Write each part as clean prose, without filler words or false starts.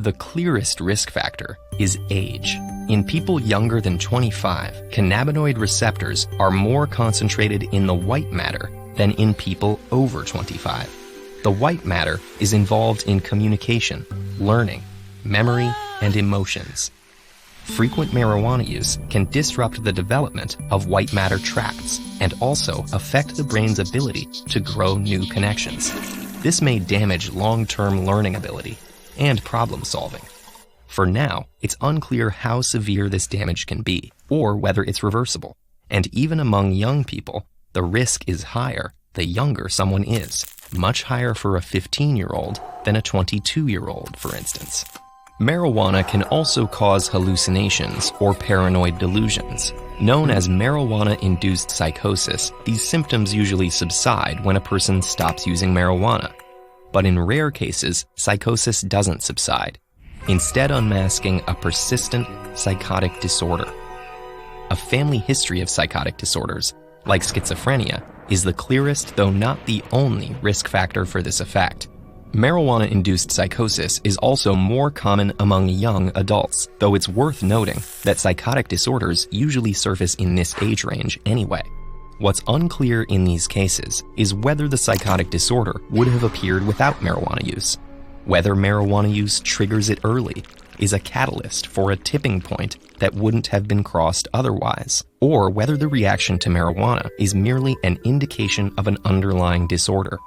The clearest risk factor is age. In people younger than 25, cannabinoid receptors are more concentrated in the white matter than in people over 25. The white matter is involved in communication, learning, memory, and emotions. Frequent marijuana use can disrupt the development of white matter tracts and also affect the brain's ability to grow new connections. This may damage long-term learning ability and problem solving. For now, it's unclear how severe this damage can be or whether it's reversible. And even among young people, the risk is higher the younger someone is, much higher for a 15-year-old than a 22-year-old, for instance. Marijuana can also cause hallucinations or paranoid delusions. Known as marijuana-induced psychosis, these symptoms usually subside when a person stops using marijuana. But in rare cases, psychosis doesn't subside, instead unmasking a persistent psychotic disorder. A family history of psychotic disorders, like schizophrenia, is the clearest, though not the only, risk factor for this effect. Marijuana-induced psychosis is also more common among young adults, though it's worth noting that psychotic disorders usually surface in this age range anyway. What's unclear in these cases is whether the psychotic disorder would have appeared without marijuana use, whether marijuana use triggers it early, is a catalyst for a tipping point that wouldn't have been crossed otherwise, or whether the reaction to marijuana is merely an indication of an underlying disorder.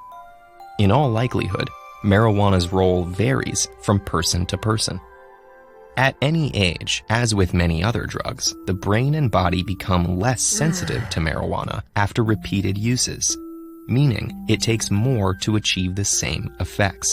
In all likelihood, marijuana's role varies from person to person. At any age, as with many other drugs, the brain and body become less sensitive to marijuana after repeated uses, meaning it takes more to achieve the same effects.